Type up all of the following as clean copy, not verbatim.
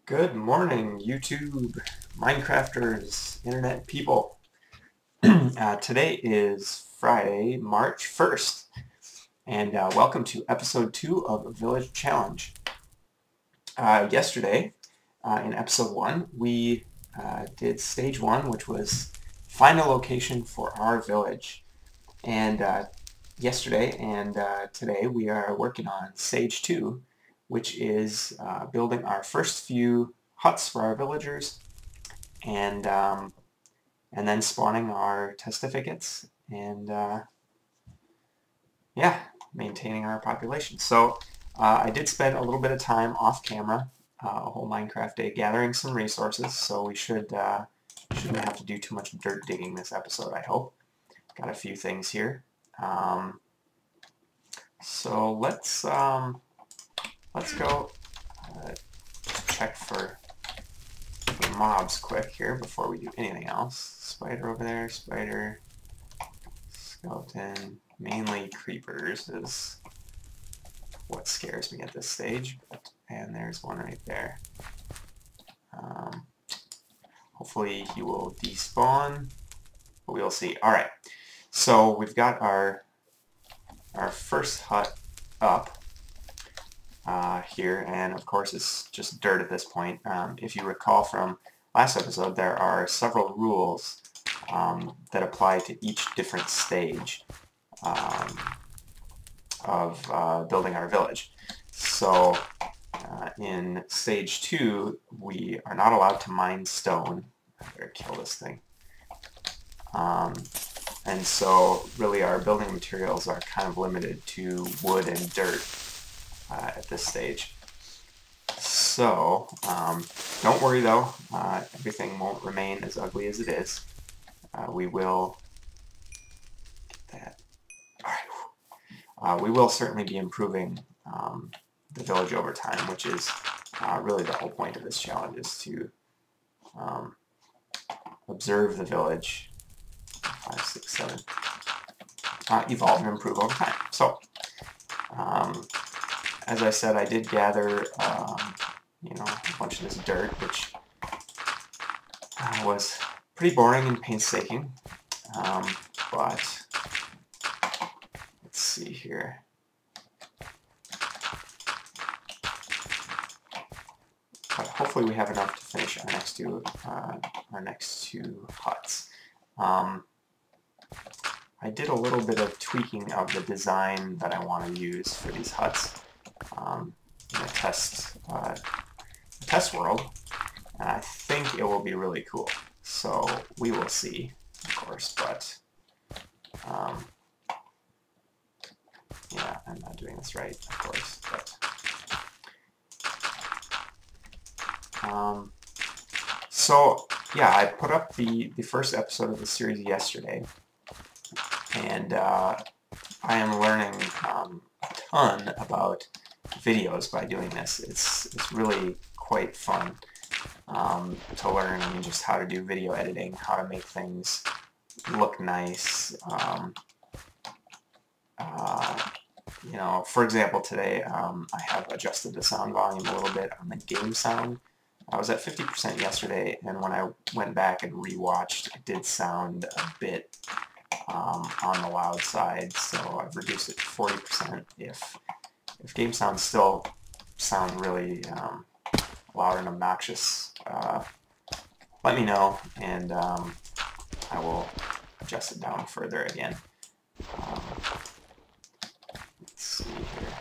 Good morning, YouTube, Minecrafters, Internet people. Today is Friday, March 1st, and welcome to episode 2 of Village Challenge. Yesterday, in episode 1, we did stage 1, which was find a location for our village. And yesterday and today we are working on stage 2, which is building our first few huts for our villagers, and then spawning our testificates, and yeah, maintaining our population. So I did spend a little bit of time off camera, a whole Minecraft day, gathering some resources, so we shouldn't have to do too much dirt digging this episode, I hope. Got a few things here. So let's go check for mobs quick here before we do anything else. Spider over there, spider, skeleton, mainly creepers is what scares me at this stage. And there's one right there. Hopefully he will despawn, but we'll see. Alright, so we've got our first hut up here, and of course it's just dirt at this point. If you recall from last episode, there are several rules that apply to each different stage of building our village. So in stage 2, we are not allowed to mine stone. I better kill this thing. And so really our building materials are kind of limited to wood and dirt at this stage. So don't worry though, everything won't remain as ugly as it is. We will get that. All right. We will certainly be improving the village over time, which is really the whole point of this challenge, is to observe the village. 5, 6, 7. Evolve and improve over time. So, as I said, I did gather, a bunch of this dirt, which was pretty boring and painstaking. But let's see here. But hopefully we have enough to finish our next two huts. I did a little bit of tweaking of the design that I want to use for these huts in a test world, and I think it will be really cool. So we will see, of course, but yeah, I'm not doing this right, of course, but so yeah, I put up the first episode of the series yesterday, and I am learning a ton about videos by doing this. It's really quite fun to learn. I mean, just how to do video editing, how to make things look nice. For example, today I have adjusted the sound volume a little bit on the game sound. I was at 50% yesterday, and when I went back and rewatched, it did sound a bit on the loud side, so I've reduced it to 40%. If game sounds still sound really loud and obnoxious, let me know, and I will adjust it down further again. Let's see here.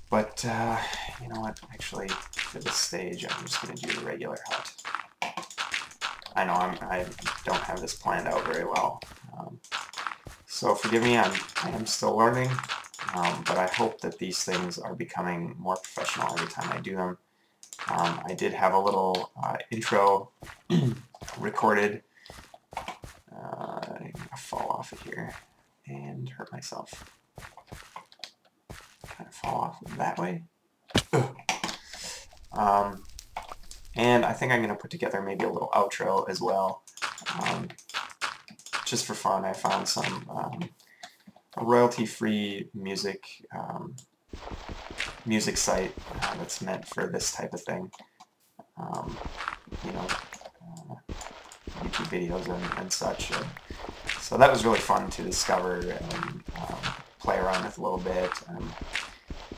But you know what? Actually, for this stage, I'm just going to do the regular hut. I know I don't have this planned out very well, so forgive me. I am still learning, but I hope that these things are becoming more professional every time I do them. I did have a little intro recorded. I'm gonna fall off of here and hurt myself. Kind of fall off that way. And I think I'm going to put together maybe a little outro as well. Just for fun, I found some royalty-free music music site that's meant for this type of thing. You know, YouTube videos and such. And so that was really fun to discover and play around with a little bit.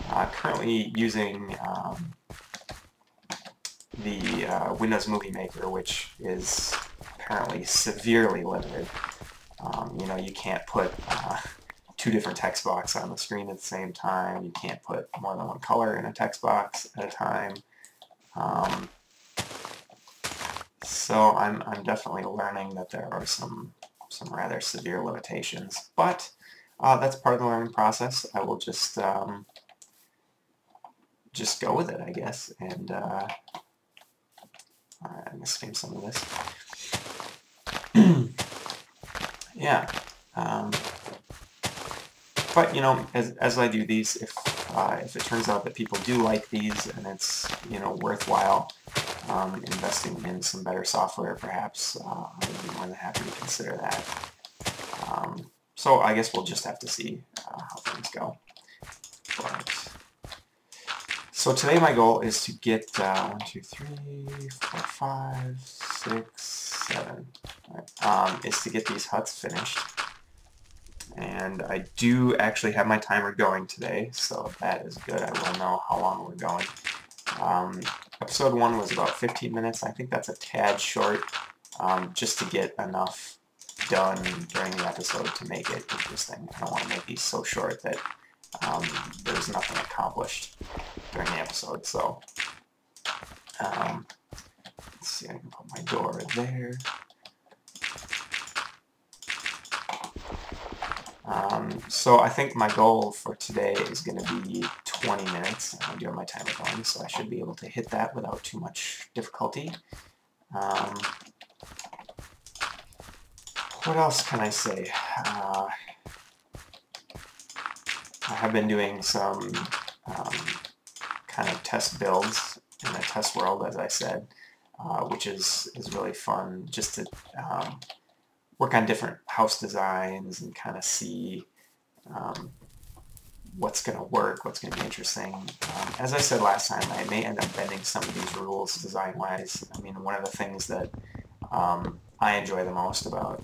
I'm currently using the Windows Movie Maker, which is apparently severely limited. You know, you can't put two different text boxes on the screen at the same time. You can't put more than one color in a text box at a time. So I'm definitely learning that there are some rather severe limitations, but that's part of the learning process. I will just go with it, I guess, and I'm gonna skim some of this. Yeah, but you know, as I do these, if it turns out that people do like these and it's, you know, worthwhile investing in some better software, perhaps I would be more than happy to consider that. So I guess we'll just have to see how things go. But, so today my goal is to get 1, 2, 3, 4, 5, 6, 7. Right, is to get these huts finished. And I do actually have my timer going today, so that is good. I will know how long we're going. Episode 1 was about 15 minutes. I think that's a tad short, just to get enough done during the episode to make it interesting. I don't want to make these so short that there's nothing accomplished during the episode. So let's see, I can put my door there. So I think my goal for today is going to be 20 minutes. I do have my timer going, so I should be able to hit that without too much difficulty. What else can I say? I have been doing some kind of test builds in a test world, as I said, which is really fun, just to work on different house designs and kind of see what's going to work, what's going to be interesting. As I said last time, I may end up bending some of these rules design-wise. I mean, one of the things that I enjoy the most about,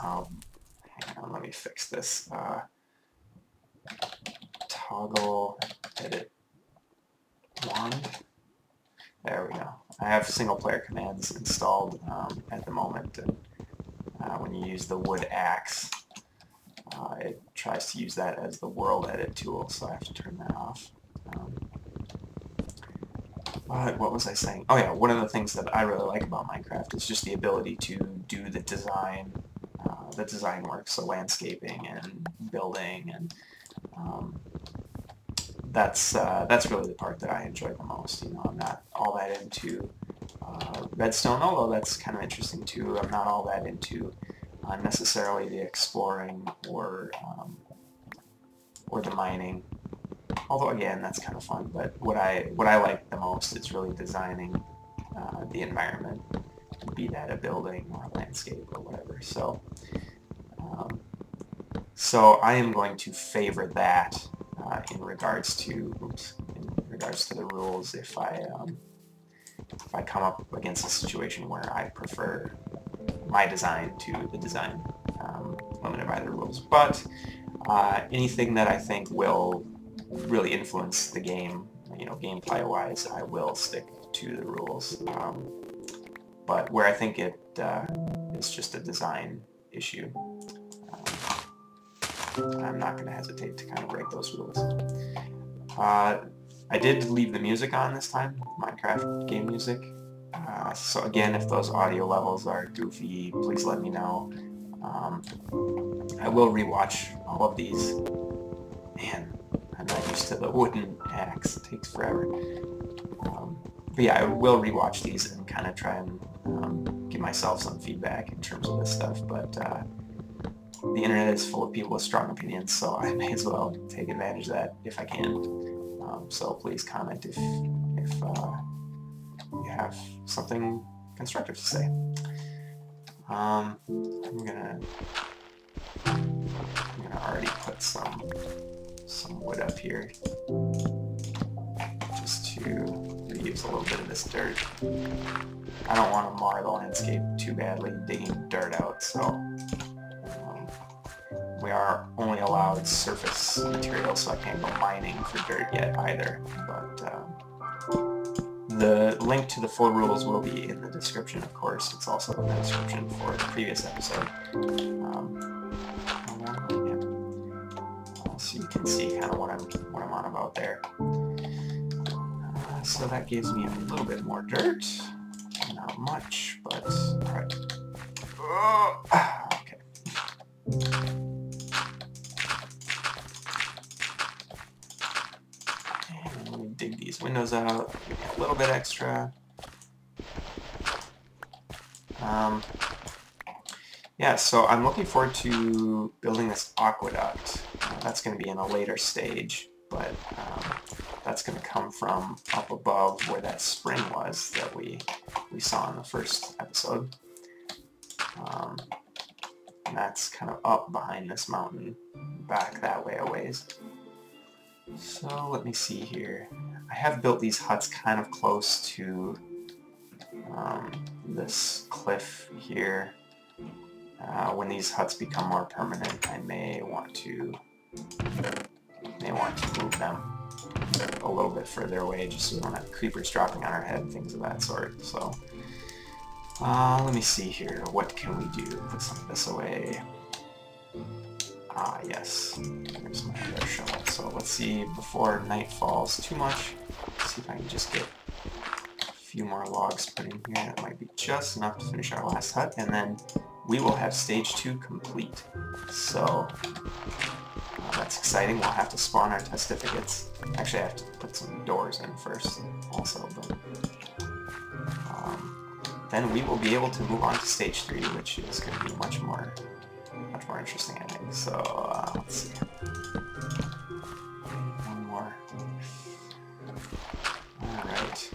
hang on, let me fix this, toggle edit wand. There we go. I have single-player commands installed at the moment, and when you use the wood axe, it tries to use that as the world edit tool, so I have to turn that off. But what was I saying? Oh yeah, one of the things that I really like about Minecraft is just the ability to do the design work, so landscaping and building, and that's really the part that I enjoy the most. You know, I'm not all that into redstone, although that's kind of interesting too. I'm not all that into necessarily the exploring or the mining, although again that's kind of fun. But what I like the most is really designing the environment, be that a building or a landscape or whatever. So so I am going to favor that in regards to the rules if I come up against a situation where I prefer my design to the design limited by the rules. But anything that I think will really influence the game, you know, gameplay-wise, I will stick to the rules. But where I think it is just a design issue, I'm not going to hesitate to kind of break those rules. I did leave the music on this time, Minecraft game music. So again, if those audio levels are goofy, please let me know. I will rewatch all of these. Man, I'm not used to the wooden axe. It takes forever. But yeah, I will rewatch these and kind of try and give myself some feedback in terms of this stuff. But the internet is full of people with strong opinions, so I may as well take advantage of that if I can. So please comment if you have something constructive to say. I'm gonna already put some wood up here. to reuse a little bit of this dirt. I don't want to mar the landscape too badly digging dirt out, so we are only allowed surface material, so I can't go mining for dirt yet either. But the link to the full rules will be in the description, of course. It's also in the description for the previous episode. So you can see kind of what I'm on about there. So that gives me a little bit more dirt. Not much, but alright. Okay. And let me dig these windows out. Give me a little bit extra. Yeah, so I'm looking forward to building this aqueduct. That's going to be in a later stage, but that's going to come from up above where that spring was that we saw in the first episode. And that's kind of up behind this mountain, back that way a ways. So let me see here. I have built these huts kind of close to this cliff here. When these huts become more permanent, I may want to move them a little bit further away, just so we don't have creepers dropping on our head, things of that sort. So let me see here. What can we do? Put some of this away. Yes. There's my other shovel. So let's see before night falls too much. Let's see if I can just get a few more logs put in here. That might be just enough to finish our last hut, and then we will have stage 2 complete. So that's exciting. We'll have to spawn our testificates. Actually, I have to put some doors in first also, but then we will be able to move on to stage 3, which is going to be much more interesting, I think. So let's see. One more. Alright.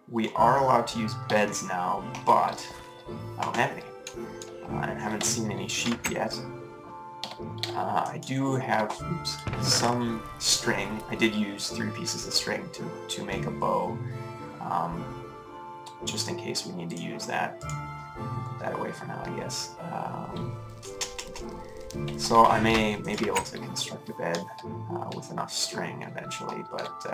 We are allowed to use beds now, but I don't have any. I haven't seen any sheep yet. I do have some string. I did use 3 pieces of string to make a bow, just in case we need to use that. Put that away for now, I guess. So I may be able to construct a bed with enough string eventually, but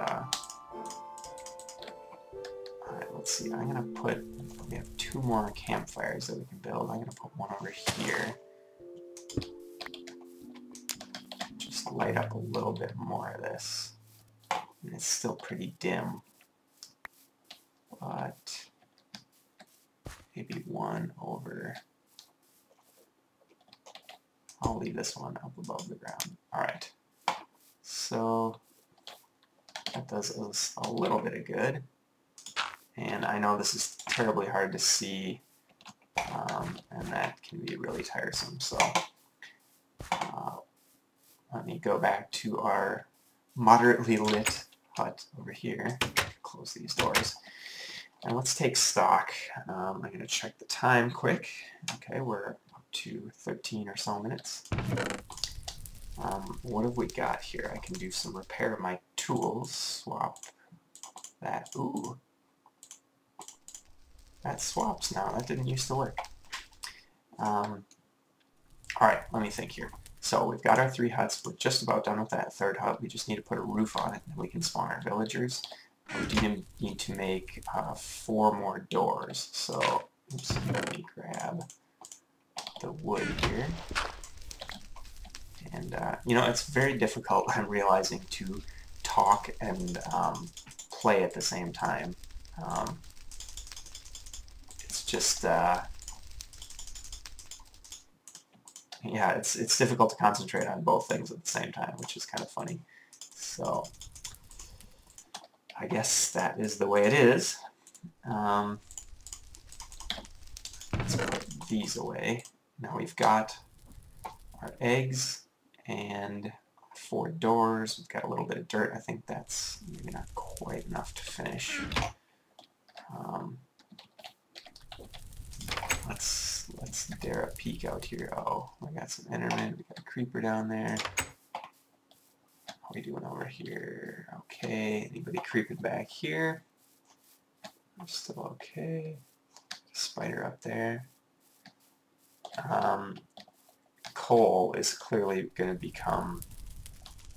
alright, let's see. I'm gonna put. We have 2 more campfires that we can build. I'm gonna put one over here. Just light up a little bit more of this. And it's still pretty dim, but maybe one over. I'll leave this one up above the ground. Alright, so that does us a little bit of good. And I know this is terribly hard to see, and that can be really tiresome. So let me go back to our moderately lit hut over here. Close these doors. And let's take stock. I'm going to check the time quick. Okay, we're up to 13 or so minutes. What have we got here? I can do some repair of my tools. Swap that. Ooh. That swaps now. That didn't used to work. Alright, let me think here. So we've got our 3 huts. We're just about done with that 3rd hut. We just need to put a roof on it, and we can spawn our villagers. We do need to make 4 more doors. So, oops, let me grab the wood here. And, you know, it's very difficult, I'm realizing, to talk and play at the same time. It's just, yeah, it's difficult to concentrate on both things at the same time, which is kind of funny. So, I guess that is the way it is. Let's put these away. Now we've got our eggs and 4 doors. We've got a little bit of dirt. I think that's maybe not quite enough to finish. Let's dare a peek out here. Oh, we got some endermen. We got a creeper down there. are we doing over here? Okay. Anybody creeping back here? I'm still okay. Spider up there. Coal is clearly going to become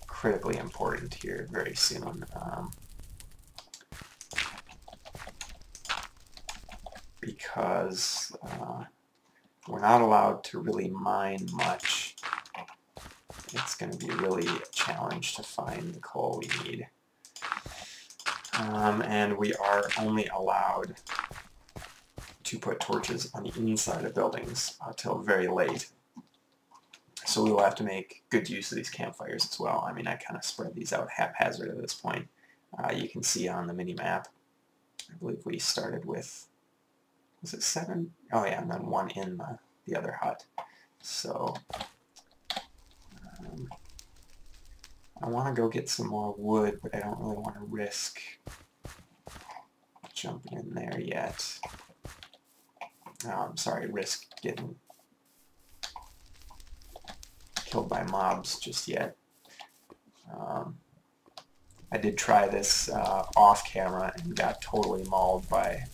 critically important here very soon. Because we're not allowed to really mine much. It's going to be really a challenge to find the coal we need. And we are only allowed to put torches on the inside of buildings until very late. So we will have to make good use of these campfires as well. I mean, I kind of spread these out haphazard at this point. You can see on the mini-map, I believe we started with, was it 7? Oh yeah, and then 1 in the other hut. So I want to go get some more wood, but I don't really want to risk jumping in there yet. I'm sorry, risk getting killed by mobs just yet. I did try this off camera and got totally mauled by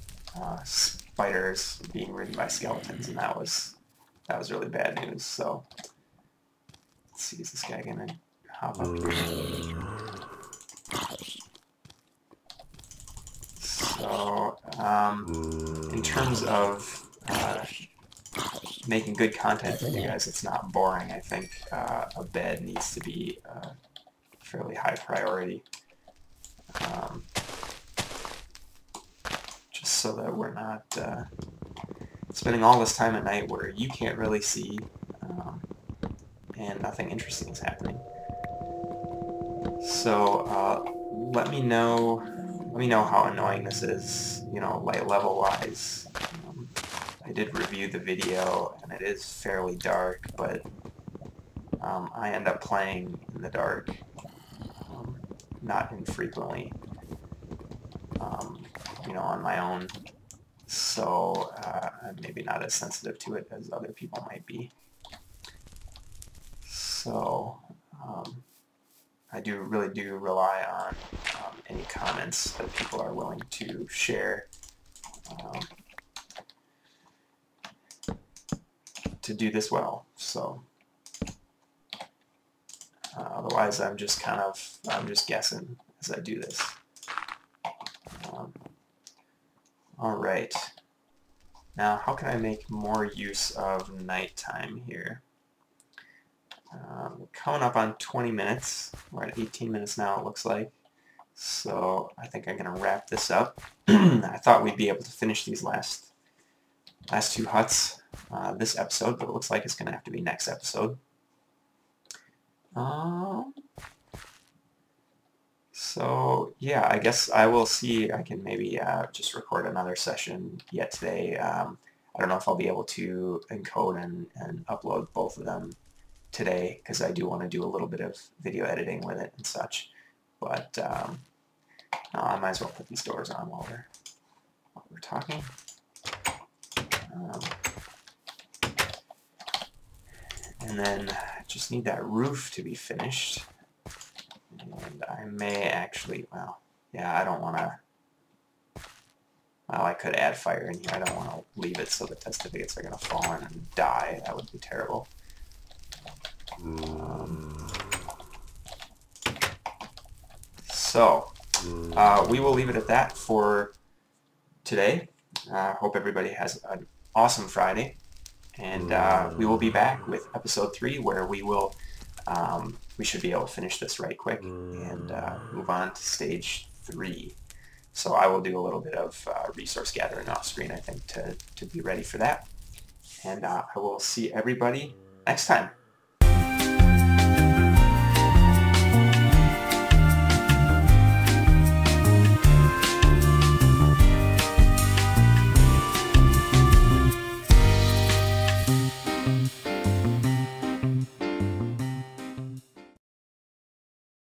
spiders being ridden by skeletons, and that was really bad news. So let's see, is this guy gonna hop up here? So in terms of making good content for you guys, it's not boring. I think a bed needs to be a fairly high priority, just so that we're not spending all this time at night where you can't really see and nothing interesting is happening. So let me know how annoying this is, you know, light level wise. I did review the video, and it is fairly dark, but I end up playing in the dark not infrequently, you know, on my own, so I'm maybe not as sensitive to it as other people might be. So I really do rely on any comments that people are willing to share to do this well. So otherwise I'm just guessing as I do this. Alright, now how can I make more use of nighttime here? We're coming up on 20 minutes. We're at 18 minutes now, it looks like. So I think I'm going to wrap this up. I thought we'd be able to finish these last 2 huts this episode, but it looks like it's going to have to be next episode. So yeah, I guess I will see. I can maybe just record another session yet today. I don't know if I'll be able to encode and upload both of them today, because I do want to do a little bit of video editing with it and such. But I might as well put these doors on while we're talking. And then I just need that roof to be finished. And I may actually, well, yeah, I don't want to, well, I could add fire in here. I don't want to leave it so the testificates are going to fall in and die. That would be terrible. So we will leave it at that for today. Hope everybody has an awesome Friday, and we will be back with episode 3, where we will we should be able to finish this right quick and move on to stage 3. So I will do a little bit of resource gathering off screen, I think, to be ready for that. And I will see everybody next time.